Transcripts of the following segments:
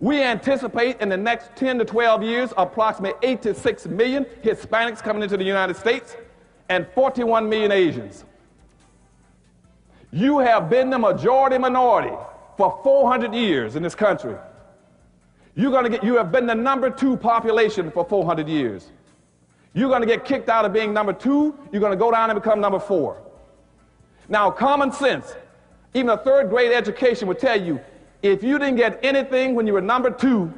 We anticipate in the next 10 to 12 years approximately 8 to 6 million Hispanics coming into the United States and 41 million Asians. You have been the majority minority for 400 years in this country. You have been the number 2 population for 400 years. You're going to get kicked out of being number 2. You're going to go down and become number 4. Now, common sense, even a third grade education would tell you, if you didn't get anything when you were number 2,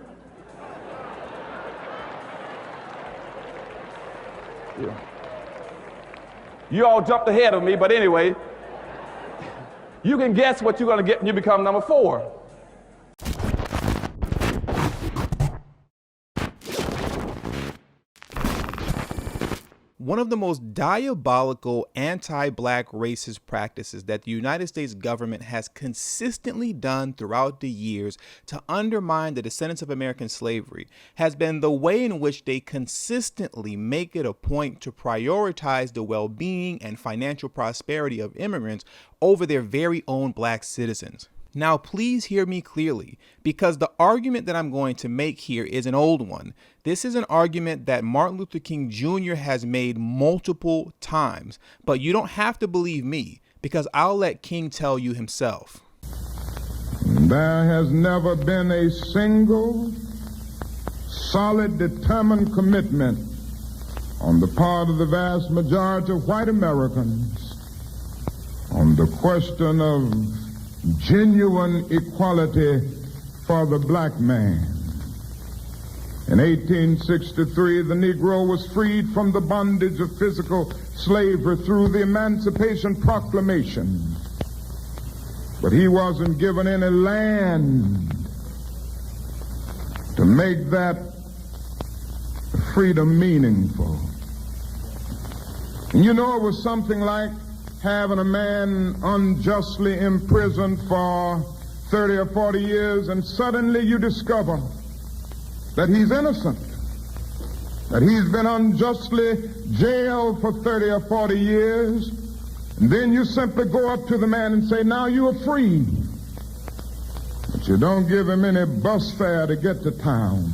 you all jumped ahead of me, but anyway, you can guess what you're going to get when you become number 4. One of the most diabolical anti-black racist practices that the United States government has consistently done throughout the years to undermine the descendants of American slavery has been the way in which they consistently make it a point to prioritize the well-being and financial prosperity of immigrants over their very own black citizens. Now, please hear me clearly, because the argument that I'm going to make here is an old one. This is an argument that Martin Luther King Jr. has made multiple times, but you don't have to believe me, because I'll let King tell you himself. There has never been a single, solid, determined commitment on the part of the vast majority of white Americans on the question of genuine equality for the black man. In 1863, the Negro was freed from the bondage of physical slavery through the Emancipation Proclamation. But he wasn't given any land to make that freedom meaningful. And you know, it was something like having a man unjustly imprisoned for 30 or 40 years, and suddenly you discover that he's innocent, that he's been unjustly jailed for 30 or 40 years, and then you simply go up to the man and say, now you are free. But you don't give him any bus fare to get to town.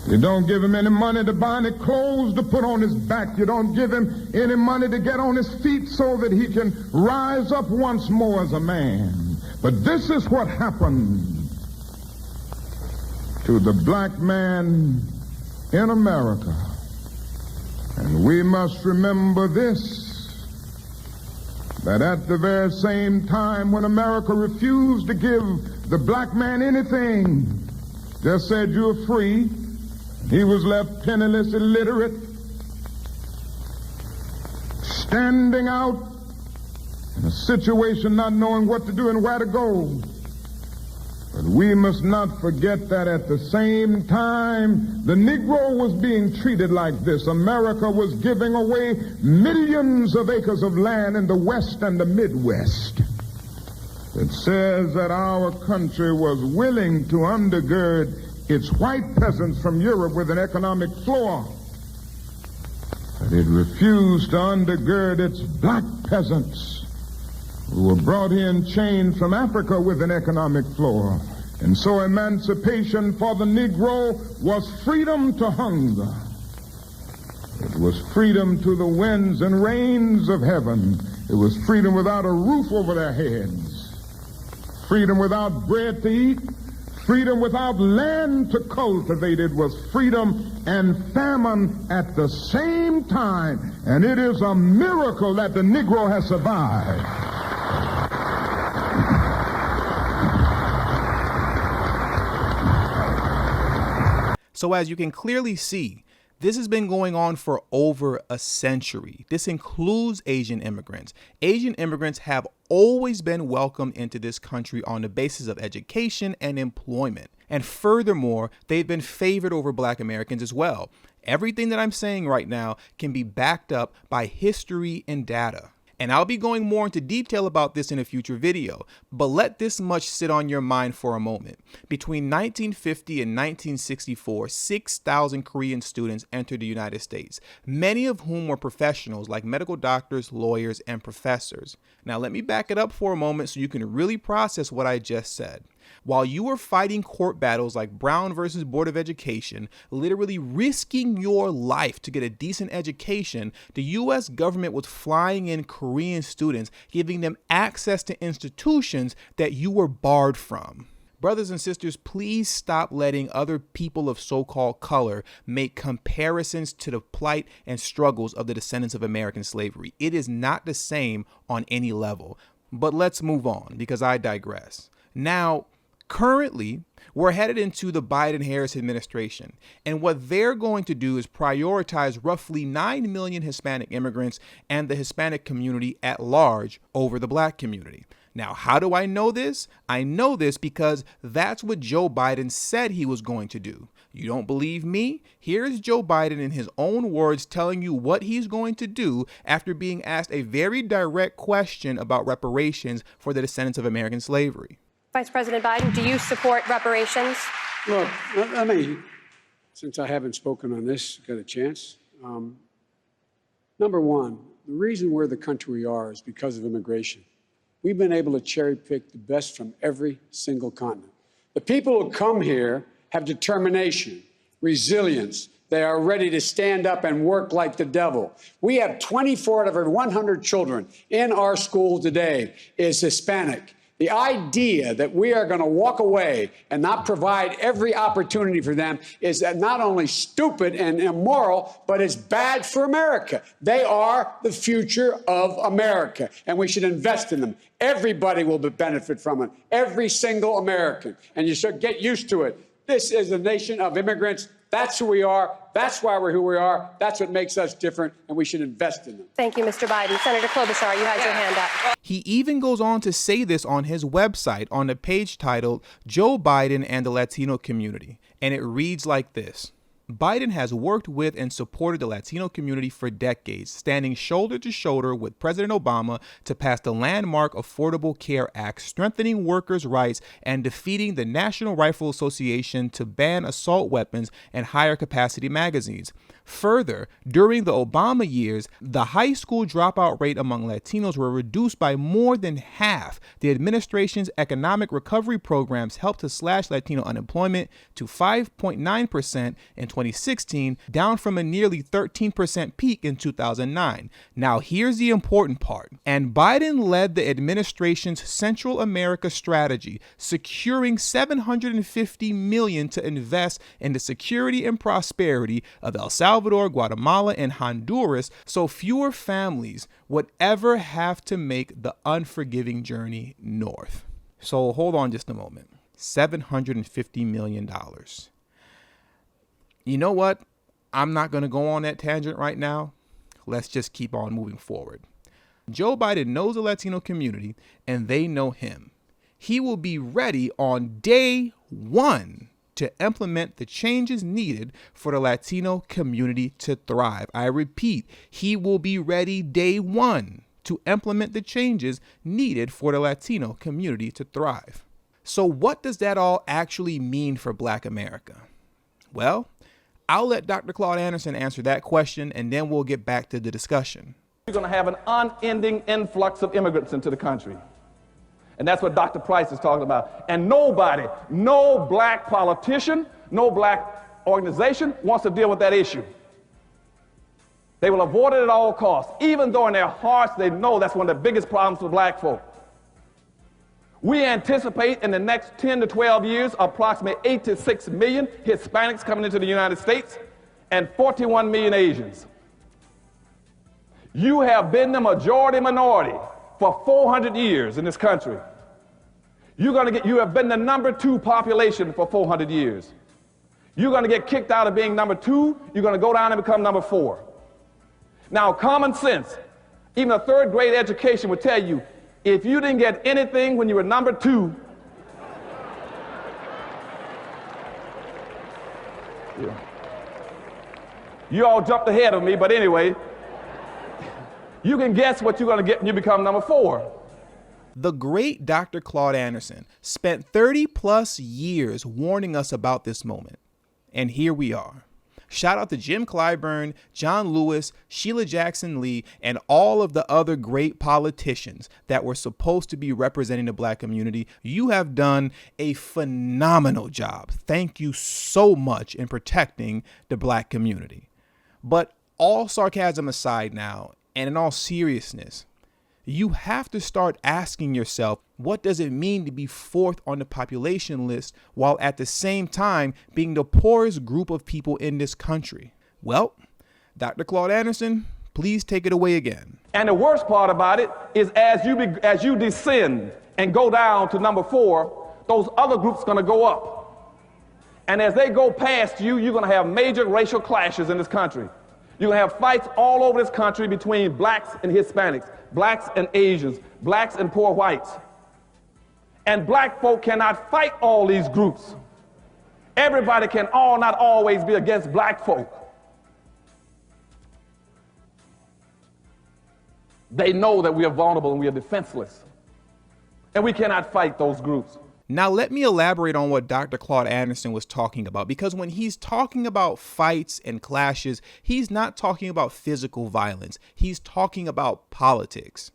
You don't give him any money to buy any clothes to put on his back. You don't give him any money to get on his feet so that he can rise up once more as a man. But this is what happened to the black man in America. And we must remember this, that at the very same time when America refused to give the black man anything, just said you're free, he was left penniless, illiterate, standing out in a situation not knowing what to do and where to go. But we must not forget that at the same time the Negro was being treated like this, America was giving away millions of acres of land in the West and the Midwest. It says that our country was willing to undergird its white peasants from Europe with an economic floor, but it refused to undergird its black peasants who were brought in chained from Africa with an economic floor. And so emancipation for the Negro was freedom to hunger. It was freedom to the winds and rains of heaven. It was freedom without a roof over their heads, freedom without bread to eat, freedom without land to cultivate. It was freedom and famine at the same time. And it is a miracle that the Negro has survived. So as you can clearly see, this has been going on for over a century. This includes Asian immigrants. Asian immigrants have always been welcomed into this country on the basis of education and employment. And furthermore, they've been favored over black Americans as well. Everything that I'm saying right now can be backed up by history and data. And I'll be going more into detail about this in a future video, but let this much sit on your mind for a moment. Between 1950 and 1964, 6,000 Korean students entered the United States, many of whom were professionals like medical doctors, lawyers, and professors. Now let me back it up for a moment so you can really process what I just said. While you were fighting court battles like Brown versus Board of Education, literally risking your life to get a decent education, the U.S. government was flying in Korean students, giving them access to institutions that you were barred from. Brothers and sisters, please stop letting other people of so-called color make comparisons to the plight and struggles of the descendants of American slavery. It is not the same on any level. But let's move on, because I digress. Now, currently, we're headed into the Biden-Harris administration, and what they're going to do is prioritize roughly 9 million Hispanic immigrants and the Hispanic community at large over the black community. Now, how do I know this? I know this because that's what Joe Biden said he was going to do. You don't believe me? Here's Joe Biden in his own words telling you what he's going to do after being asked a very direct question about reparations for the descendants of American slavery. Vice President Biden, do you support reparations? Look, let me, since I haven't spoken on this, got a chance. Number one, the reason we're the country we are is because of immigration. We've been able to cherry pick the best from every single continent. The people who come here have determination, resilience. They are ready to stand up and work like the devil. We have 24 out of every 100 children in our school today is Hispanic. The idea that we are going to walk away and not provide every opportunity for them is not only stupid and immoral, but it's bad for America. They are the future of America, and we should invest in them. Everybody will benefit from it, every single American, and you should get used to it. This is a nation of immigrants. That's who we are. That's why we're who we are. That's what makes us different, and we should invest in them. Thank you, Mr. Biden. Senator Klobuchar, you had your hand up. He even goes on to say this on his website on the page titled Joe Biden and the Latino Community. And it reads like this. Biden has worked with and supported the Latino community for decades, standing shoulder to shoulder with President Obama to pass the landmark Affordable Care Act, strengthening workers' rights and defeating the National Rifle Association to ban assault weapons and higher capacity magazines. Further, during the Obama years, the high school dropout rate among Latinos were reduced by more than half. The administration's economic recovery programs helped to slash Latino unemployment to 5.9% in 2016, down from a nearly 13% peak in 2009. Now, here's the important part. And Biden led the administration's Central America strategy, securing $750 million to invest in the security and prosperity of El Salvador, Guatemala, and Honduras, so fewer families would ever have to make the unforgiving journey north. So hold on just a moment. $750 million. You know what? I'm not going to go on that tangent right now. Let's just keep on moving forward. Joe Biden knows the Latino community, and they know him. He will be ready on day one to implement the changes needed for the Latino community to thrive. I repeat, he will be ready day one to implement the changes needed for the Latino community to thrive. So what does that all actually mean for Black America? Well, I'll let Dr. Claude Anderson answer that question, and then we'll get back to the discussion. You're going to have an unending influx of immigrants into the country. And that's what Dr. Price is talking about. And nobody, no black politician, no black organization wants to deal with that issue. They will avoid it at all costs, even though in their hearts they know that's one of the biggest problems for black folk. We anticipate in the next 10 to 12 years approximately 8 to 6 million Hispanics coming into the United States and 41 million Asians. You have been the majority minority for 400 years in this country. You have been the number 2 population for 400 years. You're going to get kicked out of being number 2. You're going to go down and become number 4. Now, common sense, even a third grade education would tell you, if you didn't get anything when you were number 2, you all jumped ahead of me, but anyway, you can guess what you're going to get when you become number 4. The great Dr. Claude Anderson spent 30 plus years warning us about this moment. And here we are. Shout out to Jim Clyburn, John Lewis, Sheila Jackson Lee, and all of the other great politicians that were supposed to be representing the black community. You have done a phenomenal job. Thank you so much in protecting the black community. But all sarcasm aside now, and in all seriousness, you have to start asking yourself, what does it mean to be fourth on the population list while at the same time being the poorest group of people in this country? Well, Dr. Claude Anderson, please take it away again. And the worst part about it is as you descend and go down to number 4, those other groups are going to go up. And as they go past you, you're going to have major racial clashes in this country. You're going to have fights all over this country between blacks and Hispanics, blacks and Asians, blacks and poor whites. And black folk cannot fight all these groups. Everybody can not always be against black folk. They know that we are vulnerable and we are defenseless. And we cannot fight those groups. Now, let me elaborate on what Dr. Claude Anderson was talking about, because when he's talking about fights and clashes, he's not talking about physical violence. He's talking about politics.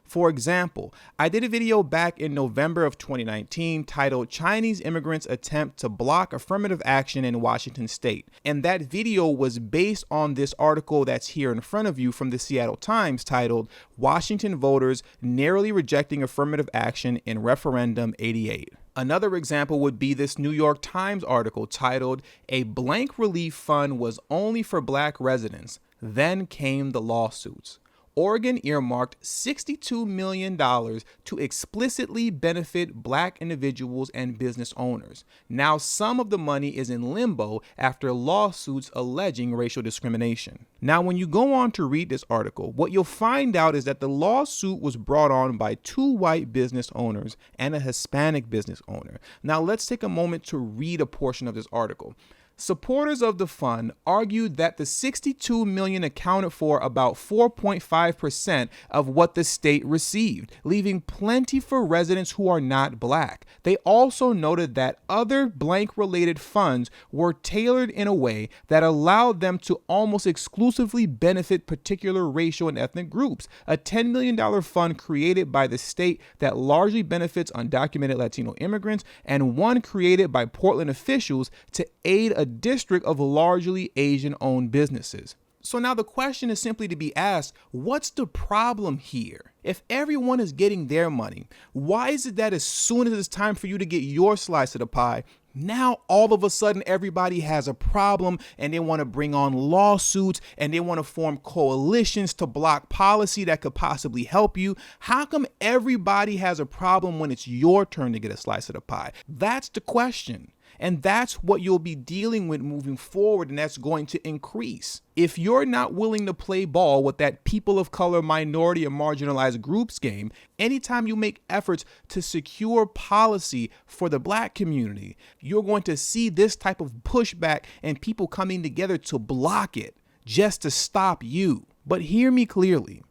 For example, I did a video back in November of 2019 titled Chinese Immigrants Attempt to Block Affirmative Action in Washington State. And that video was based on this article that's here in front of you from the Seattle Times titled Washington Voters Narrowly Rejecting Affirmative Action in Referendum 88. Another example would be this New York Times article titled A Blank Relief Fund Was Only for Black Residents. Then Came the Lawsuits. Oregon earmarked $62 million to explicitly benefit black individuals and business owners. Now some of the money is in limbo after lawsuits alleging racial discrimination. Now, when you go on to read this article, what you'll find out is that the lawsuit was brought on by 2 white business owners and a Hispanic business owner. Now, let's take a moment to read a portion of this article. Supporters of the fund argued that the $62 million accounted for about 4.5% of what the state received, leaving plenty for residents who are not black. They also noted that other blank-related funds were tailored in a way that allowed them to almost exclusively benefit particular racial and ethnic groups. A $10 million fund created by the state that largely benefits undocumented Latino immigrants, and one created by Portland officials to aid a district of largely Asian-owned businesses. So now the question is simply to be asked, what's the problem here? If everyone is getting their money, why is it that as soon as it's time for you to get your slice of the pie, now all of a sudden everybody has a problem and they want to bring on lawsuits and they want to form coalitions to block policy that could possibly help you? How come everybody has a problem when it's your turn to get a slice of the pie? That's the question. And that's what you'll be dealing with moving forward, and that's going to increase. If you're not willing to play ball with that people of color, minority, and marginalized groups game, anytime you make efforts to secure policy for the black community, you're going to see this type of pushback and people coming together to block it just to stop you. But hear me clearly,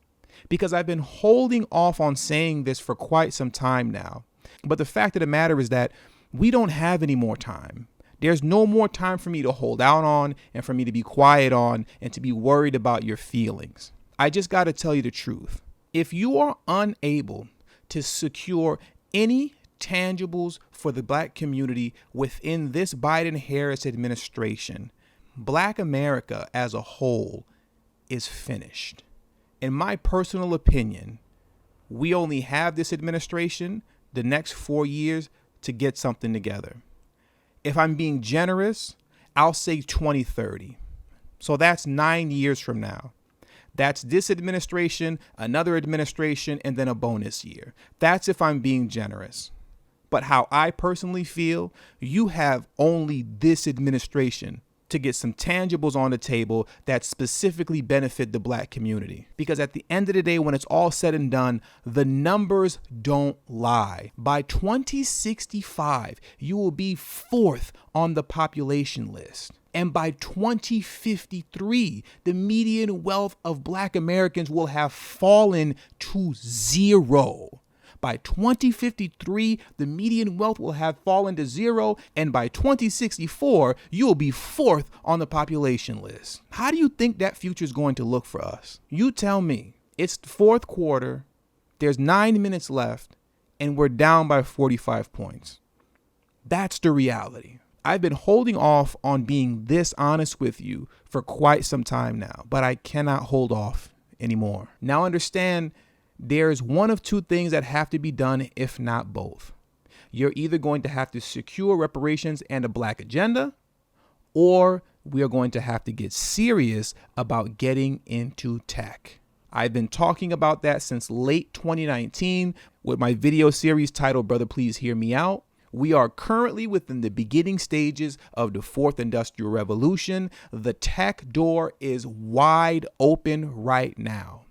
because I've been holding off on saying this for quite some time now. But the fact of the matter is that we don't have any more time. There's no more time for me to hold out on and for me to be quiet on and to be worried about your feelings. I just got to tell you the truth. If you are unable to secure any tangibles for the black community within this Biden-Harris administration, Black America as a whole is finished. In my personal opinion, we only have this administration, the next 4 years, to get something together. If I'm being generous, I'll say 2030. So that's 9 years from now. That's this administration, another administration, and then a bonus year. That's if I'm being generous. But how I personally feel, you have only this administration to get some tangibles on the table that specifically benefit the black community. Because at the end of the day, when it's all said and done, the numbers don't lie. By 2065, you will be 4th on the population list. And by 2053, the median wealth of black Americans will have fallen to 0. By 2053, the median wealth will have fallen to 0, and by 2064, you will be 4th on the population list. How do you think that future is going to look for us? You tell me. It's the 4th quarter, there's 9 minutes left, and we're down by 45 points. That's the reality. I've been holding off on being this honest with you for quite some time now, but I cannot hold off anymore. Now understand, there's one of two things that have to be done, if not both. You're either going to have to secure reparations and a black agenda, or we are going to have to get serious about getting into tech. I've been talking about that since late 2019 with my video series titled Brother Please Hear Me Out. We are currently within the beginning stages of the 4th Industrial Revolution. The tech door is wide open right now.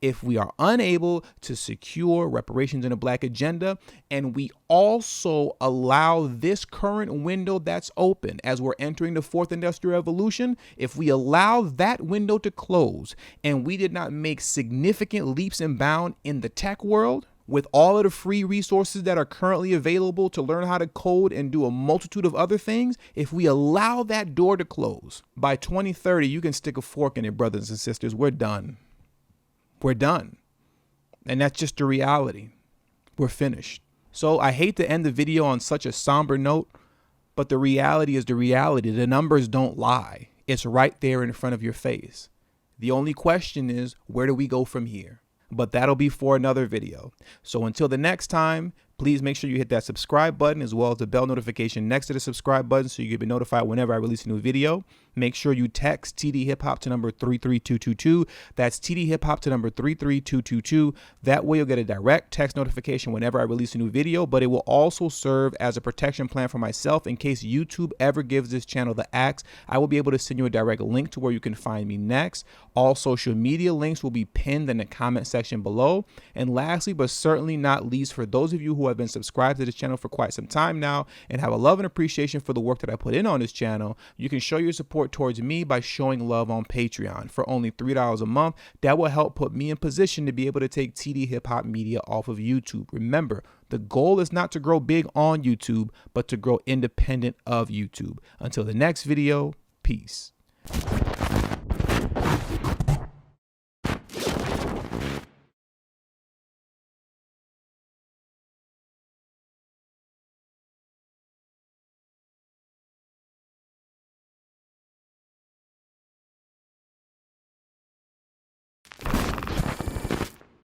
If we are unable to secure reparations and a black agenda, and we also allow this current window that's open as we're entering the 4th Industrial Revolution, if we allow that window to close and we did not make significant leaps and bounds in the tech world, with all of the free resources that are currently available to learn how to code and do a multitude of other things, if we allow that door to close, by 2030, you can stick a fork in it, brothers and sisters. We're done. We're done. And that's just the reality. We're finished. So I hate to end the video on such a somber note, but the reality is the reality. The numbers don't lie. It's right there in front of your face. The only question is, where do we go from here? But that'll be for another video. So until the next time, please make sure you hit that subscribe button as well as the bell notification next to the subscribe button so you can be notified whenever I release a new video. Make sure you text TD-HIPHOP to number 33222. That's TD-HIPHOP to number 33222. That way you'll get a direct text notification whenever I release a new video, but it will also serve as a protection plan for myself in case YouTube ever gives this channel the axe. I will be able to send you a direct link to where you can find me next. All social media links will be pinned in the comment section below. And lastly, but certainly not least, for those of you who have been subscribed to this channel for quite some time now and have a love and appreciation for the work that I put in on this channel, you can show your support towards me by showing love on Patreon for only $3 a month. That will help put me in position to be able to take TD Hip Hop Media off of YouTube. Remember, the goal is not to grow big on YouTube, but to grow independent of YouTube. Until the next video, peace.